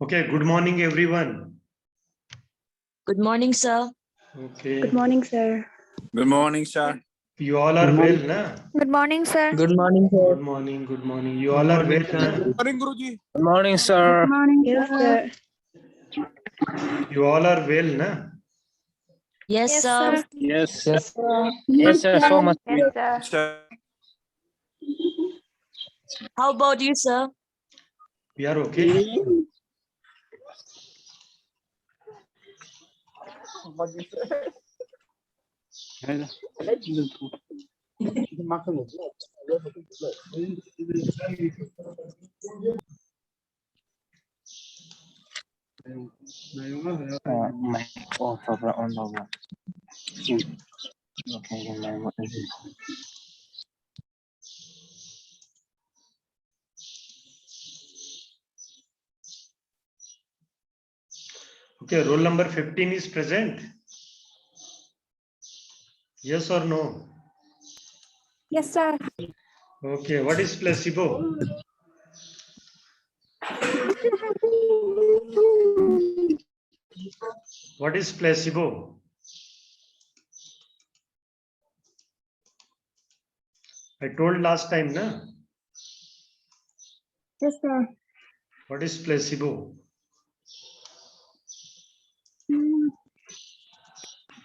Okay, good morning, everyone. Good morning, sir. Okay, Good morning, sir. Good morning, sir. you all are Good well, morning. na? Good morning, sir. Good morning, sir. Good morning, good morning. You all are well, na? Morning, Guruji. Good morning, sir. morning, yes, sir. You all are well, na? Yes, Yes, sir. sir. Yes. Yes, Yes, sir. So much. sir. Sir. How about you, sir? We are okay. My on the Okay, what is it? Okay, roll number 15 is present. Yes or no? Yes, sir. Okay, what is placebo? What is placebo? I told last time, na? Yes, sir. What is placebo?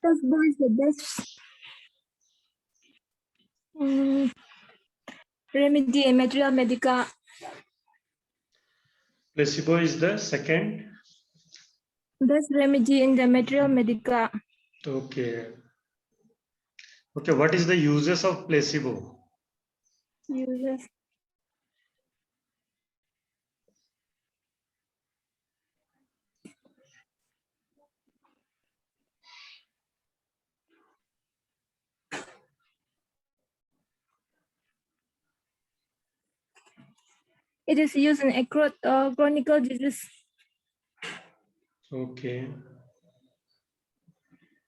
Placebo is the best remedy in material medica. Placebo is the second. Best remedy in the material medica. Okay. Okay, what is the uses of placebo? Uses. It is used in acute chronic disease. Okay.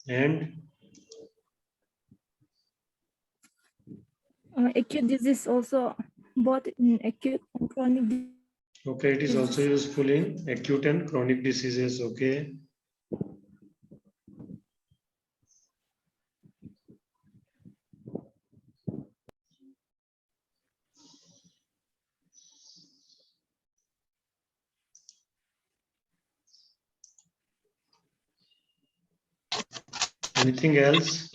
And Acute disease also, both in acute and chronic disease. okay, it is also useful in acute and chronic diseases. Okay. Anything else?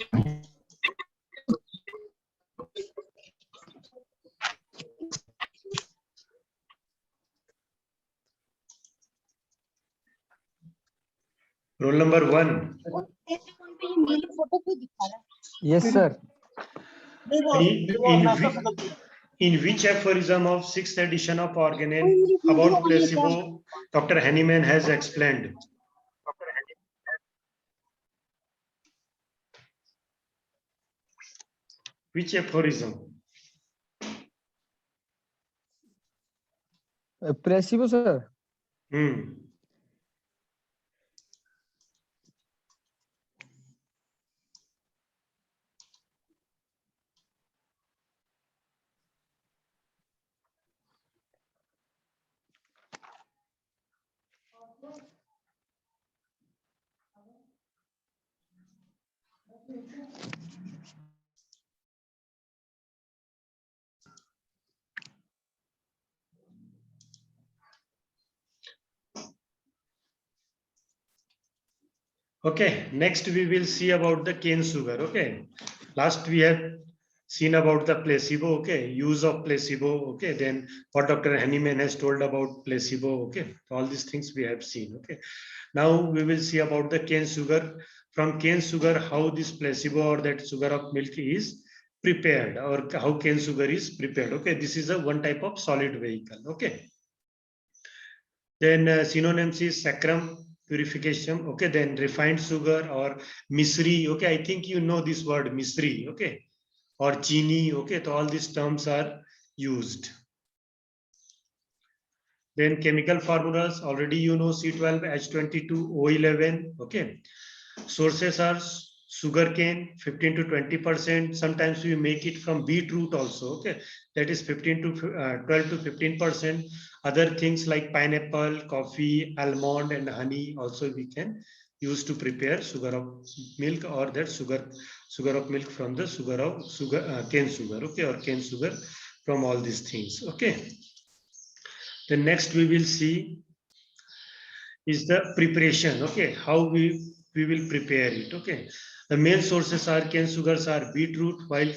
Roll number 1. Yes, sir. In which aphorism of 6th edition of Organon about placebo, Dr. Henneman has explained? Which aphorism? Placebo, sir. Okay, next we will see about the cane sugar. Okay, last we had seen about the placebo. Okay, use of placebo. Okay, then what Dr. Henneman has told about placebo. Okay, all these things we have seen. Okay, now we will see about the cane sugar. From cane sugar, how this placebo or that sugar of milk is prepared, or how cane sugar is prepared. Okay, this is a one type of solid vehicle. Okay, then synonyms is saccharum purification. Okay, then refined sugar or misri. Okay, I think you know this word misri. Okay, or chini. Okay, so all these terms are used. Then chemical formulas, already you know C12H22O11. Okay, sources are sugarcane 15 to 20%. Sometimes we make it from beetroot also. Okay, that is 15 to 12 to 15%. Other things like pineapple, coffee, almond, and honey also we can use to prepare sugar of milk, or that sugar of milk from the cane sugar. Okay, or cane sugar from all these things. Okay. The next we will see is the preparation. Okay, how we will prepare it. Okay, the main sources are cane sugars are beetroot, while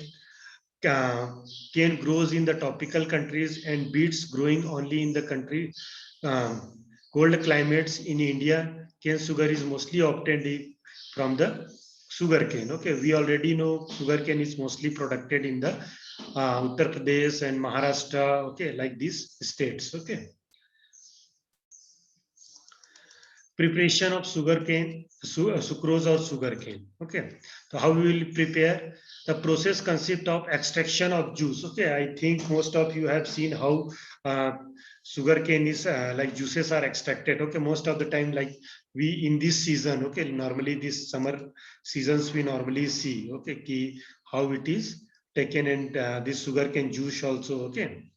cane grows in the tropical countries and beets growing only in the country cold climates. In India, cane sugar is mostly obtained from the sugar cane. Okay, we already know sugar cane is mostly produced in the Uttar Pradesh and Maharashtra. Okay, like these states. Okay. Preparation of sugarcane, sucrose or sugarcane. Okay, so how we will prepare? The process consists of extraction of juice. Okay, I think most of you have seen how sugarcane is like juices are extracted. Okay, most of the time, like we in this season. Okay, normally this summer seasons we normally see. Okay, how it is taken, and this sugarcane juice also. Okay,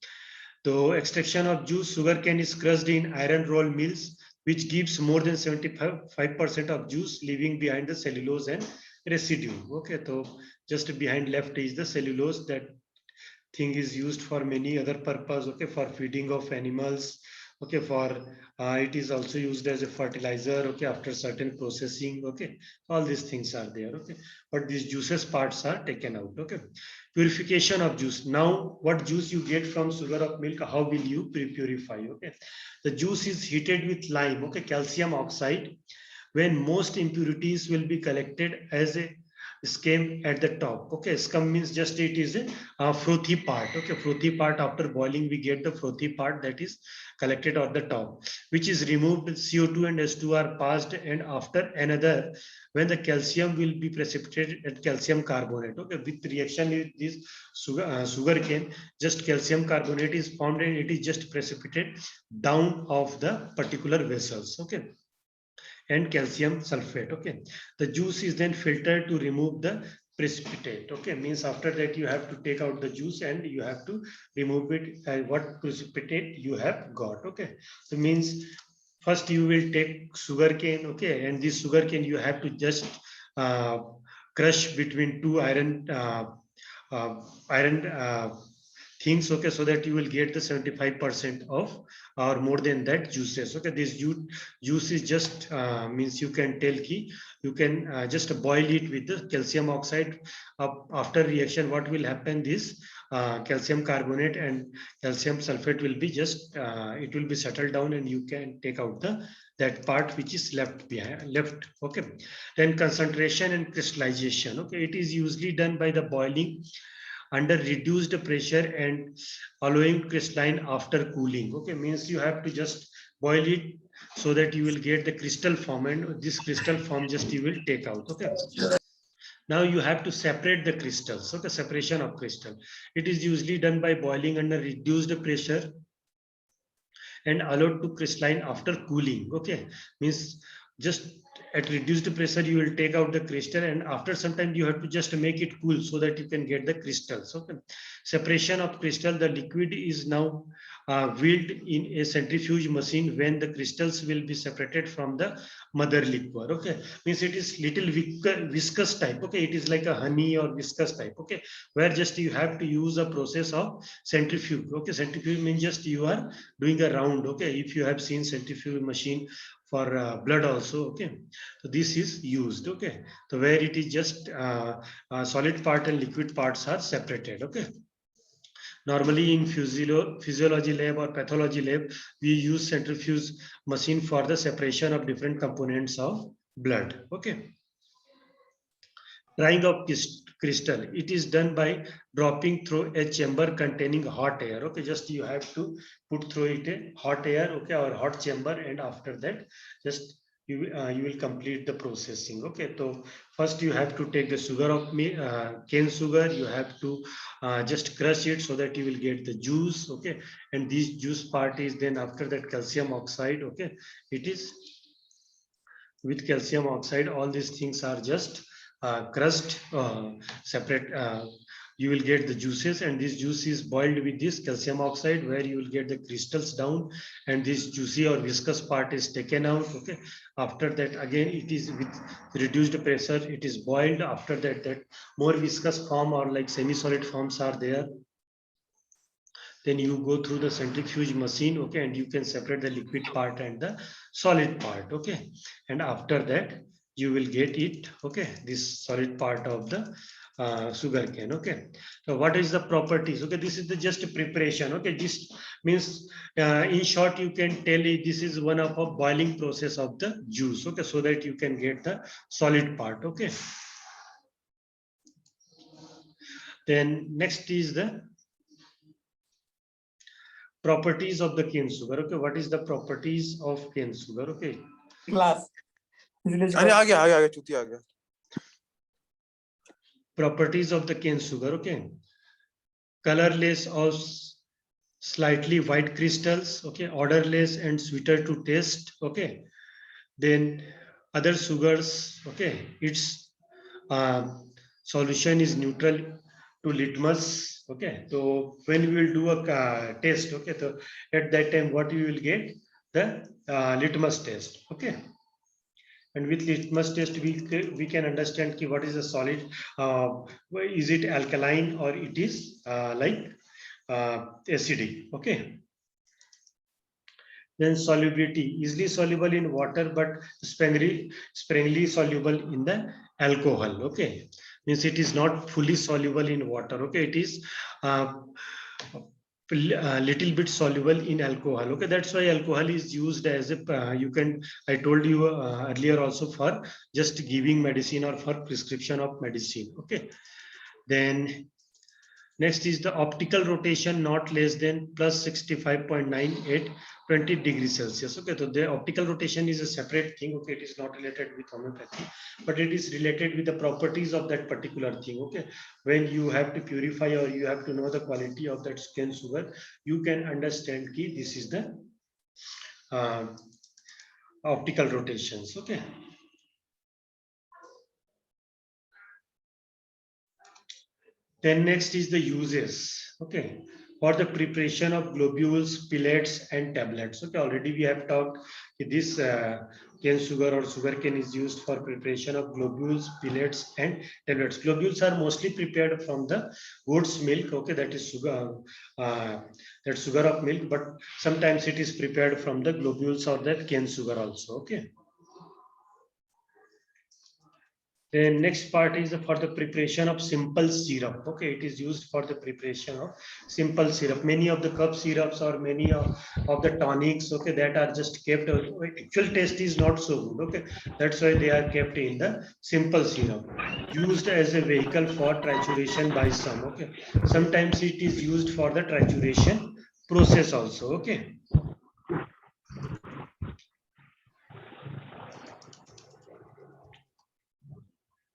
so extraction of juice, sugarcane is crushed in iron roll mills, which gives more than 75% of juice, leaving behind the cellulose and residue. Okay, so just behind left is the cellulose. That thing is used for many other purpose. Okay, for feeding of animals. Okay, for it is also used as a fertilizer. Okay, after certain processing. Okay, all these things are there. Okay, but these juices parts are taken out. Okay, purification of juice. Now, what juice you get from sugar of milk? How will you purify? Okay, the juice is heated with lime. Okay, calcium oxide, when most impurities will be collected as a scum at the top. Okay, scum means just it is a frothy part. Okay, frothy part, after boiling we get the frothy part that is collected at the top, which is removed. CO2 and H2 are passed, and after another, when the calcium will be precipitated at calcium carbonate. Okay, with reaction with this sugar cane, just calcium carbonate is formed, and it is just precipitated down of the particular vessels. Okay, and calcium sulfate. Okay, the juice is then filtered to remove the precipitate. Okay, means after that you have to take out the juice and you have to remove it, what precipitate you have got. Okay, so means first you will take sugar cane. Okay, and this sugar cane you have to just crush between two iron things. Okay, so that you will get the 75% of or more than that juices. Okay, this juice is just means you can tell key, you can just boil it with the calcium oxide. After reaction, what will happen, this calcium carbonate and calcium sulfate will be just it will be settled down, and you can take out the that part which is left behind. Okay, then concentration and crystallization. Okay, it is usually done by the boiling under reduced pressure and allowing crystalline after cooling. Okay, means you have to just boil it so that you will get the crystal form, and this crystal form just you will take out. Okay, now you have to separate the crystals. Okay, separation of crystal. It is usually done by boiling under reduced pressure and allowed to crystalline after cooling. Okay, means just at reduced pressure you will take out the crystal, and after some time you have to just make it cool so that you can get the crystals. Okay, separation of crystal. The liquid is now wheeled in a centrifuge machine when the crystals will be separated from the mother liquor. Okay, means it is little viscous type. Okay, it is like a honey or viscous type. Okay, where just you have to use a process of centrifuge. Okay, centrifuge means just you are doing a round. Okay, if you have seen centrifuge machine for blood also. Okay, so this is used. Okay, so where it is just solid part and liquid parts are separated. Okay, normally in physiology lab or pathology lab, we use centrifuge machine for the separation of different components of blood. Okay, drying of crystal. It is done by dropping through a chamber containing hot air. Okay, just you have to put through it a hot air. Okay, or hot chamber, and after that just you will complete the processing. Okay, so first you have to take the sugar of cane sugar. You have to just crush it so that you will get the juice. Okay, and this juice part is then after that calcium oxide. Okay, it is with calcium oxide. All these things are just crust, separate, you will get the juices, and this juice is boiled with this calcium oxide, where you will get the crystals down, and this juicy or viscous part is taken out. Okay, after that again it is with reduced pressure, it is boiled. After that, that more viscous form or like semi-solid forms are there. Then you go through the centrifuge machine, okay, and you can separate the liquid part and the solid part, okay. And after that, you will get it, okay, this solid part of the sugar cane, okay. So what is the properties? Okay, this is the just preparation, okay. This means, in short, you can tell it this is one of a boiling process of the juice, okay, so that you can get the solid part, okay. Then next is the properties of the cane sugar. Okay, what is the properties of cane sugar? Okay, Class. अरे आ गया चुती आ गया. properties of the cane sugar. Okay, colorless or slightly white crystals. Okay, odorless and sweeter to taste. Okay, then other sugars. Okay, its solution is neutral to litmus. Okay, so when we will do a test, okay, so at that time what you will get? The litmus test. Okay, and with litmus test we can understand ki what is the solid, is it alkaline or it is like acidic. Okay, then solubility, easily soluble in water but sparingly soluble in the alcohol. Okay, means it is not fully soluble in water. Okay, it is little bit soluble in alcohol. Okay, that's why alcohol is used as a you can, I told you earlier also, for just giving medicine or for prescription of medicine. Okay, then next is the optical rotation not less than plus 65.98 20 degrees Celsius. Okay, so the optical rotation is a separate thing. Okay, it is not related with homeopathy, but it is related with the properties of that particular thing. Okay, when you have to purify or you have to know the quality of that cane sugar, you can understand ki this is the optical rotations. Okay, then next is the uses. Okay, for the preparation of globules, pellets, and tablets. Okay, already we have talked this cane sugar or sugar cane is used for preparation of globules, pellets, and tablets. Globules are mostly prepared from the goat's milk. Okay, that is sugar, that sugar of milk, but sometimes it is prepared from the globules or the cane sugar also. Okay. The next part is for the preparation of simple syrup. Okay, it is used for the preparation of simple syrup. Many of the cup syrups or many of the tonics, okay, that are just kept. Actual taste is not so good. Okay, that's why they are kept in the simple syrup. Used as a vehicle for trituration by some. Okay, sometimes it is used for the trituration process also. Okay.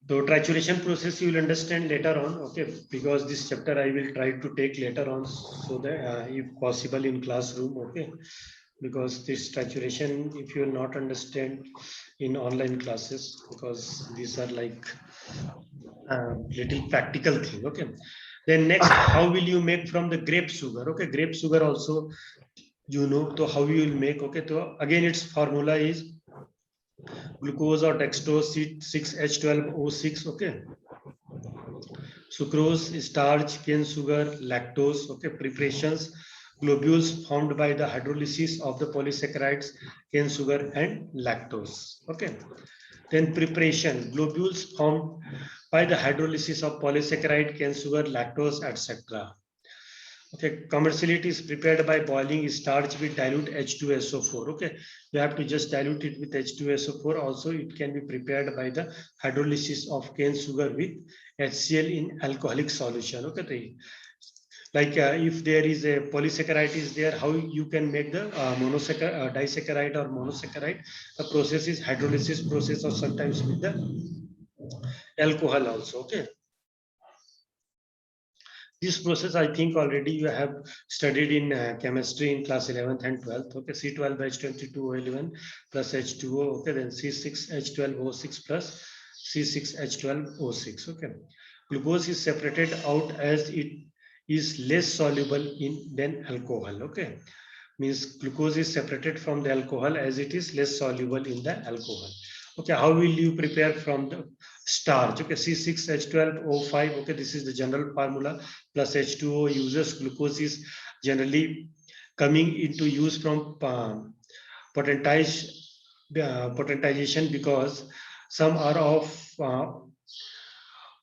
So trituration process you will understand later on, okay, because this chapter I will try to take later on, so that if possible in classroom, okay, because this trituration, if you will not understand in online classes, because these are like little practical thing. Okay, then next, how will you make from the grape sugar? Okay, grape sugar also, you know, so how you will make. Okay, so again its formula is glucose or dextrose 6H12O6. Okay, sucrose, starch, cane sugar, lactose. Okay, preparations, globules formed by the hydrolysis of the polysaccharides, cane sugar, and lactose. Okay, then preparation, globules formed by the hydrolysis of polysaccharide, cane sugar, lactose, etc. Okay, commercially it is prepared by boiling starch with dilute H2SO4. Okay, you have to just dilute it with H2SO4. Also, it can be prepared by the hydrolysis of cane sugar with HCl in alcoholic solution. Okay, like if there is a polysaccharide is there, how you can make the monosaccharide, disaccharide or monosaccharide? The process is hydrolysis process, or sometimes with the alcohol also. Okay. This process, I think already you have studied in chemistry in class 11th and 12th. Okay, C12H22O11 plus H2O. Okay, then C6H12O6 plus C6H12O6. Okay, glucose is separated out as it is less soluble in than alcohol. Okay, means glucose is separated from the alcohol as it is less soluble in the alcohol. Okay, how will you prepare from the starch? Okay, C6H12O5. Okay, this is the general formula, plus H2O uses glucose is generally coming into use from potentization, because some are of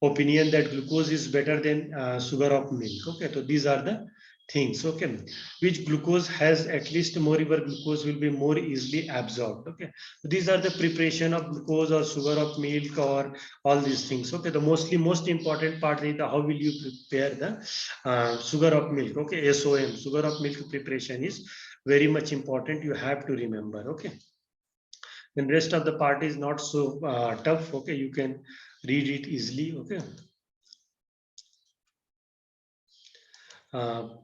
opinion that glucose is better than sugar of milk. Okay, so these are the things. Okay, which glucose has at least moreover glucose will be more easily absorbed. Okay, so these are the preparation of glucose or sugar of milk or all these things. Okay, the most important part is the how will you prepare the sugar of milk. Okay, SOM, sugar of milk preparation is very much important. You have to remember. Okay, then rest of the part is not so tough. Okay, you can read it easily. Okay.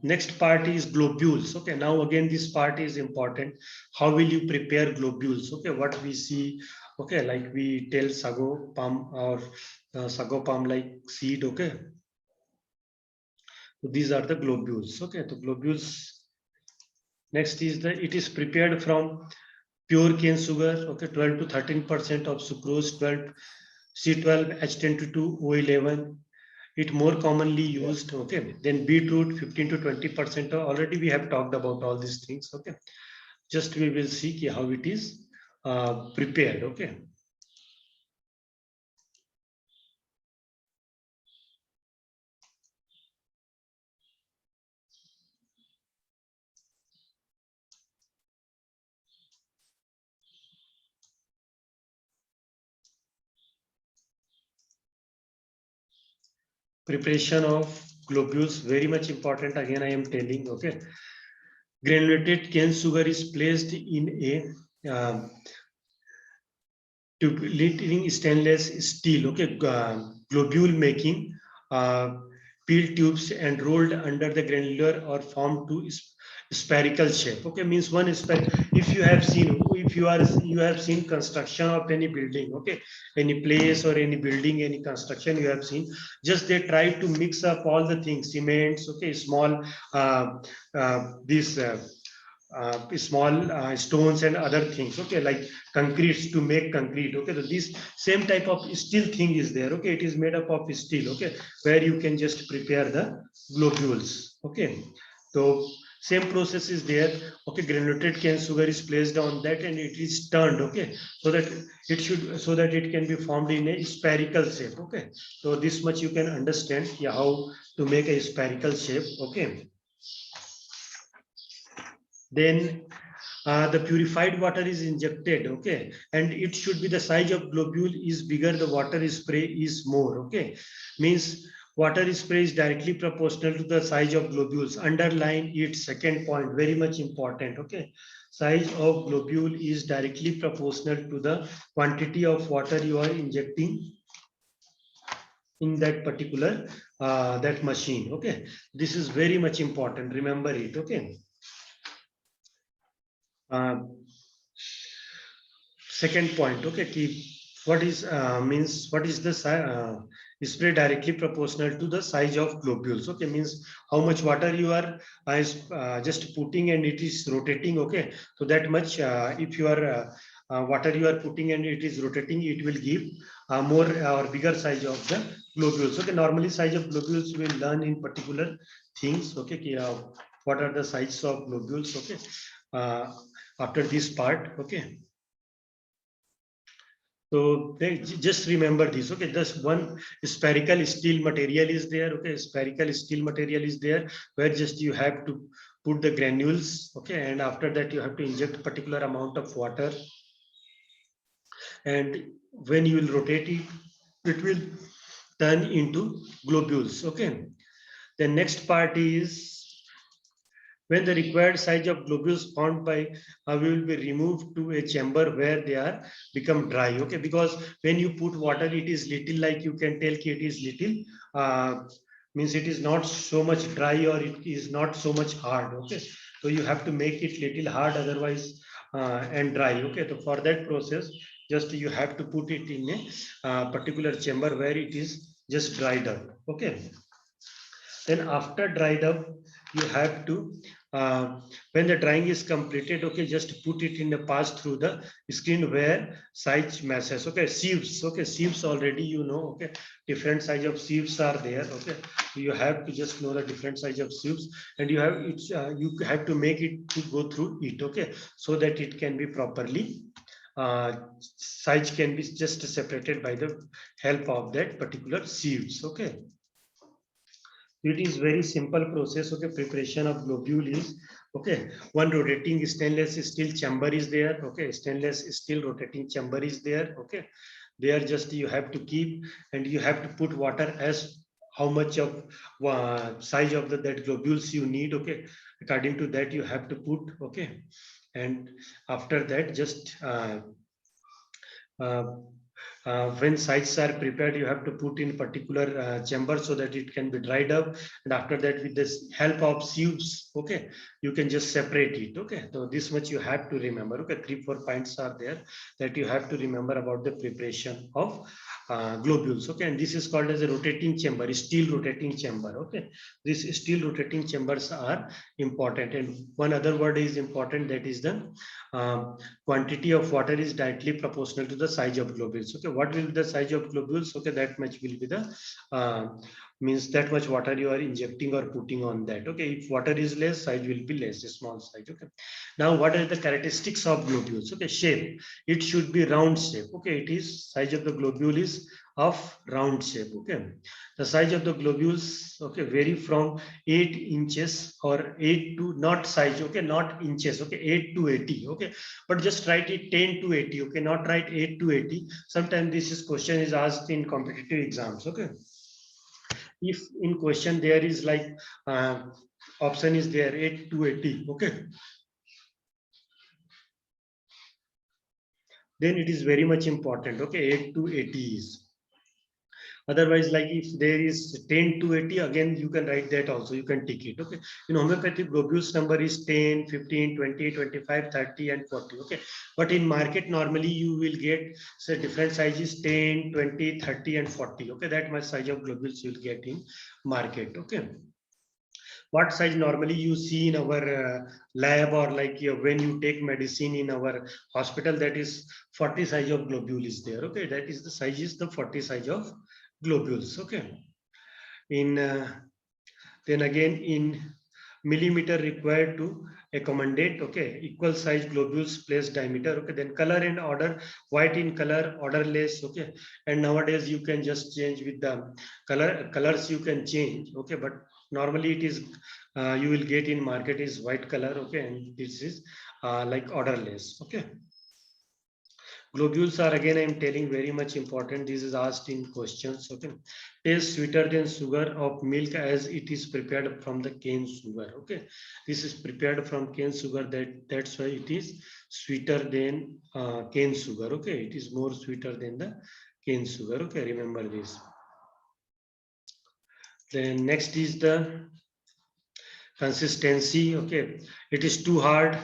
Next part is globules. Okay, now again this part is important. How will you prepare globules? Okay, what we see. Okay, like we tell sago palm or sago palm like seed. Okay, so these are the globules. Okay, the globules. Next is it is prepared from pure cane sugar. Okay, 12 to 13% of sucrose, 12 C12 H10 O11. It more commonly used. Okay, then beetroot 15 to 20%. Already we have talked about all these things. Okay, just we will see how it is prepared. Okay, preparation of globules very much important. Again, I am telling. Okay, granulated cane sugar is placed in a tubulating stainless steel. Okay, globule making peel tubes and rolled under the granular or formed to spherical shape. Okay, means one is if you have seen, if you have seen construction of any building. Okay, any place or any building, any construction you have seen, just they try to mix up all the things, cements. Okay, small small stones and other things. Okay, like concretes to make concrete. Okay, so this same type of steel thing is there. Okay, it is made up of steel. Okay, where you can just prepare the globules. Okay, so same process is there. Okay, granulated cane sugar is placed on that and it is turned. Okay, so that it can be formed in a spherical shape. Okay, so this much you can understand how to make a spherical shape. Okay, then the purified water is injected. Okay, and it should be the size of globule is bigger, the water spray is more. Okay, means water spray is directly proportional to the size of globules. Underline it, second point, very much important. Okay, size of globule is directly proportional to the quantity of water you are injecting in that particular that machine. Okay, this is very much important, remember it. Okay, second point. Okay, what is means what is the spray directly proportional to the size of globules. Okay, means how much water you are just putting and it is rotating. Okay, so that much if you are water you are putting and it is rotating, it will give more or bigger size of the globules. Okay, normally size of globules we will learn in particular things. Okay, what are the sizes of globules. Okay, after this part. Okay, so just remember this. Okay, just one spherical steel material is there. Okay, spherical steel material is there where just you have to put the granules. Okay, and after that you have to inject a particular amount of water, and when you will rotate it, it will turn into globules. Okay, the next part is when the required size of globules formed by will be removed to a chamber where they are become dry. Okay, because when you put water, it is little, like you can tell it is little means it is not so much dry or it is not so much hard. Okay, so you have to make it little hard, otherwise and dry. Okay, so for that process just you have to put it in a particular chamber where it is just dried up. Okay. Then after dried up, you have to, when the drying is completed, okay, just put it in the pass through the screen where size matches. Okay, sieves. Okay, sieves already you know. Okay, different size of sieves are there. Okay, you have to just know the different size of sieves, and you have to make it to go through it. Okay, so that it can be properly. Size can be just separated by the help of that particular sieves. Okay. It is very simple process. Okay, preparation of globule is okay. One rotating stainless steel chamber is there. Okay, stainless steel rotating chamber is there. Okay, there just you have to keep, and you have to put water as how much of size of that globules you need. Okay, according to that you have to put. Okay, and after that just uh, when sites are prepared, you have to put in particular chamber so that it can be dried up, and after that with this help of sieves, okay, you can just separate it. Okay, so this much you have to remember. Okay, 3-4 points are there that you have to remember about the preparation of globules. Okay, and this is called as a rotating chamber, steel rotating chamber. Okay, these steel rotating chambers are important, and one other word is important, that is the quantity of water is directly proportional to the size of globules. Okay, what will be the size of globules? Okay, that much will be the means that much water you are injecting or putting on that. Okay, if water is less, size will be less, a small size. Okay, now what are the characteristics of globules? Okay, shape, it should be round shape. Okay, it is size of the globule is of round shape. Okay, the size of the globules, okay, vary from 8 inches or 8 to, not size, okay, not inches, okay, 8 to 80. Okay, but just write it 10 to 80. Okay, not write 8 to 80. Sometimes this is question is asked in competitive exams. Okay, if in question there is like option is there 8 to 80. Okay, then it is very much important. Okay, 8 to 80 is. Otherwise, like if there is 10 to 80, again you can write that also, you can tick it. Okay, in homeopathic globules number is 10, 15, 20, 25, 30 and 40. Okay, but in market normally you will get say different sizes, 10, 20, 30 and 40. Okay, that much size of globules you will get in market. Okay, what size normally you see in our lab, or like when you take medicine in our hospital, that is 40 size of globule is there. Okay, that is the size is the 40 size of globules. Okay, in then again in millimeter required to accommodate, okay, equal size globules place diameter. Okay, then color and order, white in color, orderless. Okay, and nowadays you can just change with the colors you can change. Okay, but normally it is you will get in market is white color. Okay, and this is like orderless. Okay, globules are, again I am telling, very much important. This is asked in questions. Okay, taste sweeter than sugar of milk as it is prepared from the cane sugar. Okay, this is prepared from cane sugar, that's why it is sweeter than cane sugar. Okay, it is more sweeter than the cane sugar. Okay, remember this. Then next is the consistency. Okay, it is too hard,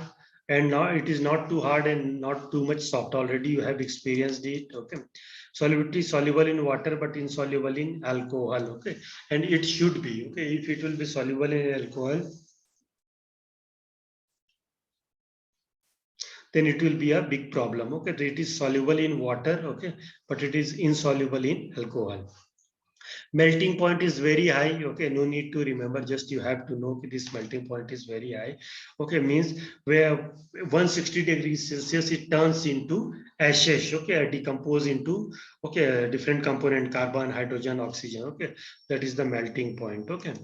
and now it is not too hard and not too much soft. Already you have experienced it. Okay, solubility, soluble in water but insoluble in alcohol. Okay, and it should be. Okay, if it will be soluble in alcohol, then it will be a big problem. Okay, it is soluble in water. Okay, but it is insoluble in alcohol. Melting point is very high. Okay, no need to remember, just you have to know this melting point is very high. Okay, means where 160 degrees Celsius it turns into ashes. Okay, decompose into, okay, a different component, carbon, hydrogen, oxygen. Okay, that is the melting point. Okay,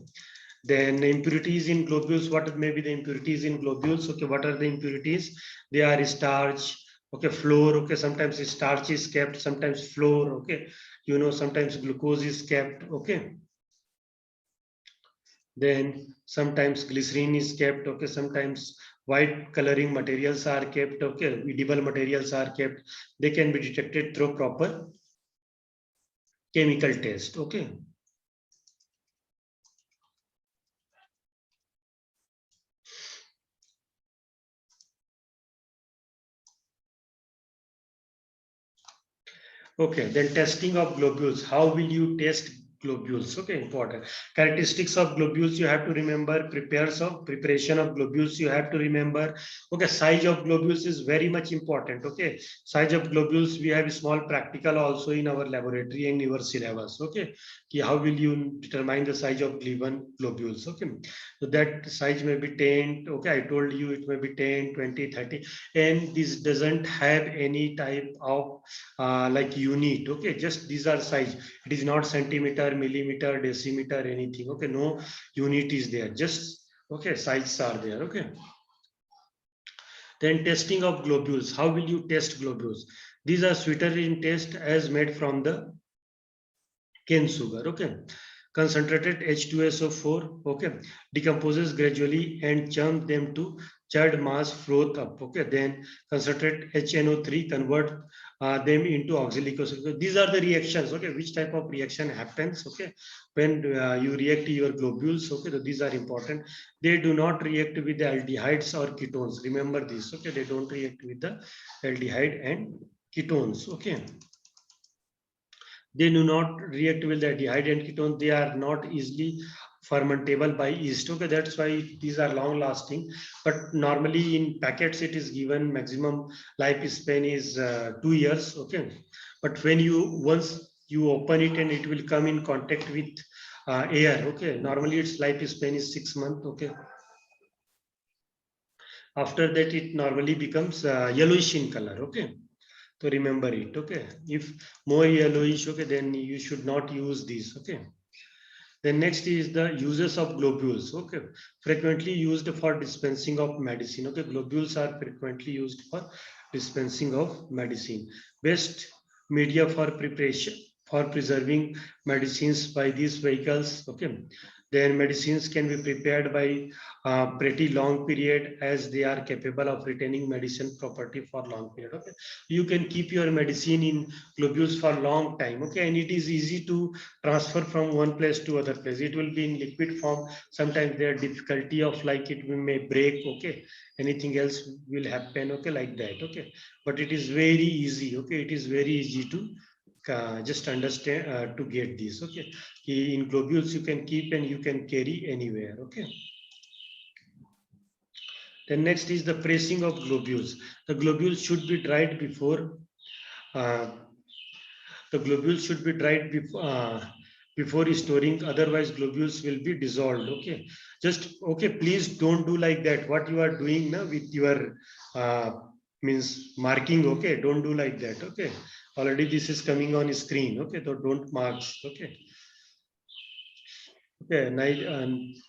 then impurities in globules, what may be the impurities in globules? Okay, what are the impurities? They are starch, okay, fluor. Okay, sometimes starch is kept, sometimes fluor. Okay, you know, sometimes glucose is kept. Okay, then sometimes glycerin is kept. Okay, sometimes white coloring materials are kept. Okay, edible materials are kept. They can be detected through proper chemical test. Okay, Okay, then testing of globules. How will you test globules? Okay, important. Characteristics of globules you have to remember. Preparation of globules you have to remember. Okay, size of globules is very much important. Okay, size of globules we have small practical also in our laboratory and your syllabus. Okay, how will you determine the size of given globules? Okay, so that size may be 10. Okay, I told you it may be 10, 20, 30, and this doesn't have any type of like unit. Okay, just these are size. It is not centimeter, millimeter, decimeter, anything. Okay, no unit is there, just okay, sizes are there. Okay, then testing of globules. How will you test globules? These are sweeter test as made from the cane sugar. Okay, concentrated H2SO4, okay, decomposes gradually and churn them to charred mass froth up. Okay, then concentrate HNO3, convert them into oxalic acid. These are the reactions. Okay, which type of reaction happens? Okay, when you react to your globules. Okay, so these are important. They do not react with the aldehydes or ketones. Remember this. Okay, they don't react with the aldehyde and ketones. Okay. They do not react with the aldehyde and ketone. They are not easily fermentable by yeast. Okay, that's why these are long lasting. But normally in packets, it is given maximum lifespan is 2 years. Okay, but when you once you open it and it will come in contact with air. Okay, normally its lifespan is 6 months. Okay, after that it normally becomes yellowish in color. Okay. So remember it. Okay, if more yellowish, okay, then you should not use these. Okay, then next is the uses of globules. Okay, frequently used for dispensing of medicine. Okay, globules are frequently used for dispensing of medicine. Best media for preparation for preserving medicines by these vehicles. Okay, then medicines can be prepared by pretty long period as they are capable of retaining medicine property for long period. Okay, you can keep your medicine in globules for long time. Okay, and it is easy to transfer from one place to other place. It will be in liquid form. Sometimes there difficulty of like it may break. Okay, anything else will happen. Okay, like that. Okay, but it is very easy. Okay, it is very easy to just understand to get this. Okay, in globules you can keep and you can carry anywhere. Okay, then next is the pressing of globules. The globules should be dried before uh, the globules should be dried before storing, otherwise globules will be dissolved. Okay, just okay, please don't do like that. What you are doing now with your uh, means marking. Okay, don't do like that. Okay, already this is coming on screen. Okay, so don't marks. Okay. Okay,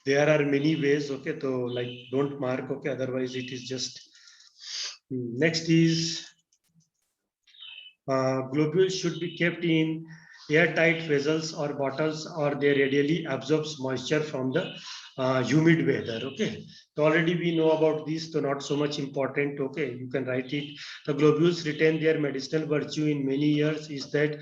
there are many ways. Okay, so like don't mark. Okay, otherwise it is just. Next is globules should be kept in airtight vessels or bottles, or they readily absorbs moisture from the humid weather. Okay, so already we know about this, so not so much important. Okay, you can write it. The globules retain their medicinal virtue in many years. Is that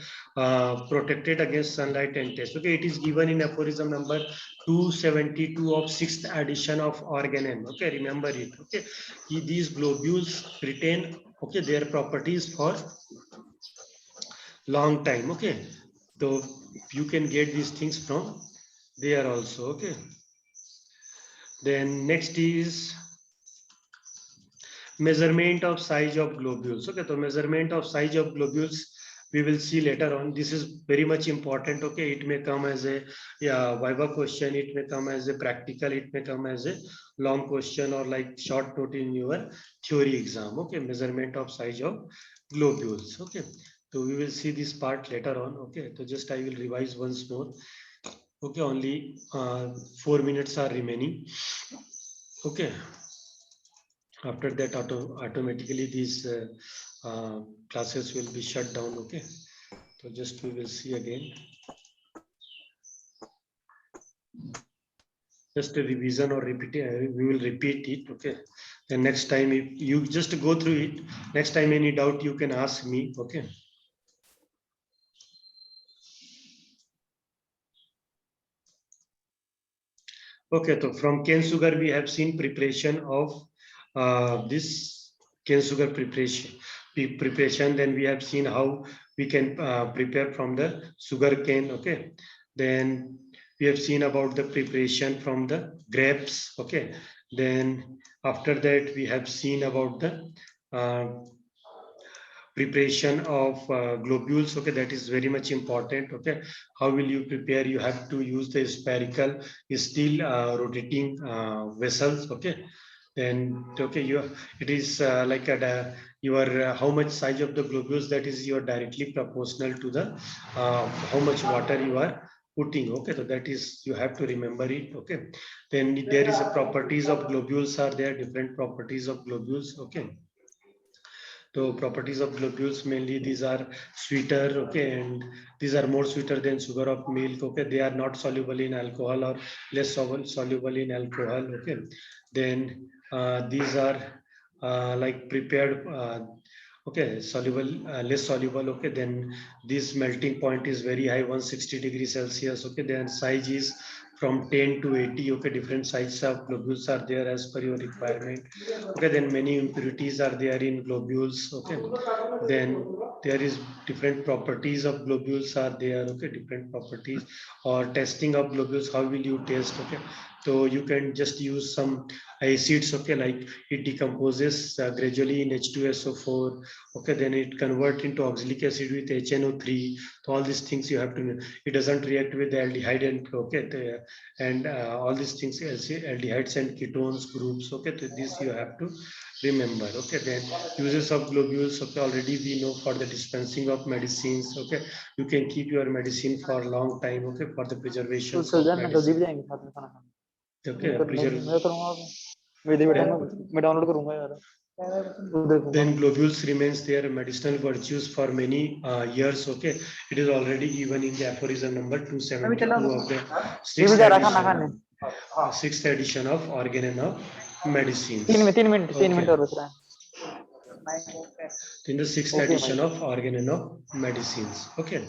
protected against sunlight and test? Okay, it is given in aphorism number 272 of 6th edition of Organon. Okay, remember it. Okay, these globules retain okay their properties for long time. Okay, so you can get these things from there also. Okay, then next is measurement of size of globules. Okay, so measurement of size of globules we will see later on. This is very much important. Okay, it may come as a viva question, it may come as a practical, it may come as a long question or like short note in your theory exam. Okay, measurement of size of globules. Okay, so we will see this part later on. Okay, so just I will revise once more. Okay, only 4 minutes are remaining. Okay, after that automatically these classes will be shut down. Okay, so just we will see again, just a revision or repeat. We will repeat it. Okay, and next time if you just go through it, next time any doubt you can ask me. Okay. Okay, so from cane sugar we have seen preparation of this cane sugar preparation. preparation. Then we have seen how we can prepare from the sugar cane. Okay. Then we have seen about the preparation from the grapes. Okay. Then after that we have seen about the preparation of globules. Okay, that is very much important. Okay, how will you prepare? You have to use the spherical steel rotating vessels. Okay, then okay, it is like your how much size of the globules, that is your directly proportional to the how much water you are putting. Okay, so that is, you have to remember it. Okay, then there is a properties of globules are there, different properties of globules. Okay, so properties of globules, mainly these are sweeter. Okay, and these are more sweeter than sugar of milk. Okay, they are not soluble in alcohol or less soluble in alcohol. Okay, then these are like prepared okay, soluble, less soluble. Okay, then this melting point is very high, 160 degrees Celsius. Okay, then size is from 10 to 80. Okay, different sizes of globules are there as per your requirement. Okay, then many impurities are there in globules. Okay, then there is different properties of globules are there. Okay, different properties or testing of globules, how will you test? Okay, so you can just use some acids. Okay, like it decomposes gradually in H2SO4. Okay, then it convert into oxalic acid with HNO3. So all these things you have to know. It doesn't react with the aldehyde and okay, and all these things, aldehydes and ketones groups. Okay, so this you have to remember. Okay, then uses of globules. Okay, already we know for the dispensing of medicines. Okay, you can keep your medicine for a long time. Okay, for the preservation of medicine. Okay, मैं download करूंगा यार then globules remains their medicinal virtues for many years. Okay, it is already given in the aphorism number 272 of the sixth edition of Organon of Medicines. 3 minute और बच रहा है In the sixth edition of Organon of Medicines. Okay,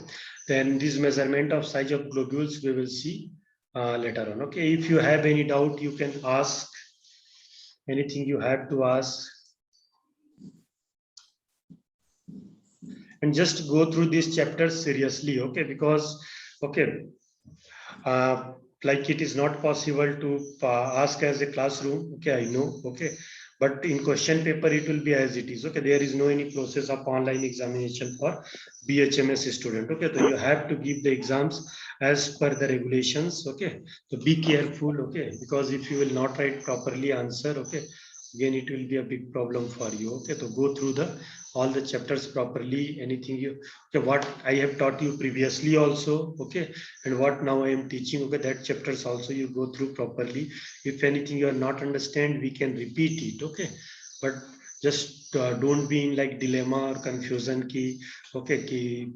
then this measurement of size of globules we will see later on. Okay, if you have any doubt, you can ask anything you have to ask, and just go through these chapters seriously. Okay, because okay, like it is not possible to ask as a classroom. Okay, I know. Okay, but in question paper it will be as it is. Okay, there is no any process of online examination for BHMS student. Okay, so you have to give the exams as per the regulations. Okay, so be careful. Okay, because if you will not write properly answer, okay, again it will be a big problem for you. Okay, so go through the all the chapters properly. Anything you okay, what I have taught you previously also. Okay, and what now I am teaching. Okay, that chapters also you go through properly. If anything you are not understand, we can repeat it. Okay, but just don't be in like dilemma or confusion ki okay ki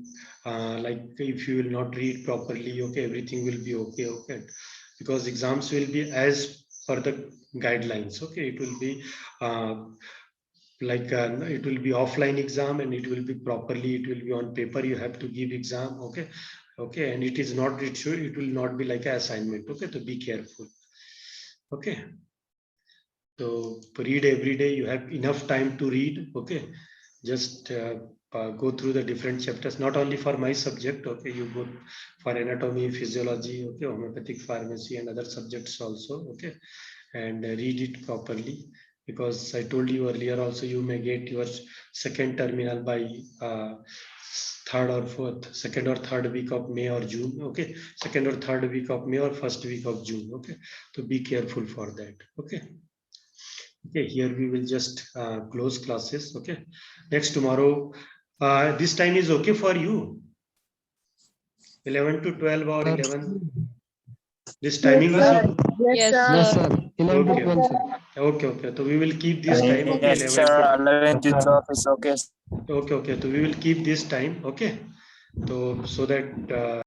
like if you will not read properly, okay, everything will be okay. Okay, because exams will be as per the guidelines. Okay, it will be like it will be offline exam, and it will be properly, it will be on paper, you have to give exam. Okay, okay, and it is not, it will not be like an assignment. Okay, so be careful. Okay, so read every day, you have enough time to read. Okay, just go through the different chapters, not only for my subject. Okay, you go for anatomy, physiology, okay, homeopathic pharmacy and other subjects also. Okay, and read it properly, because I told you earlier also, you may get your second terminal by second or third week of May or June. Okay, second or third week of May or first week of June. Okay, so be careful for that. Okay, okay, here we will just close classes. Okay, next tomorrow, this time is okay for you, 11 to 12 or 11, this timing is okay? Yes, yes sir. sir 11 to Okay. 12 sir Okay, so we will keep this time. Okay, Yes, 11 sir. to 11 to 12 is okay. okay, so we will keep this time. Okay, so that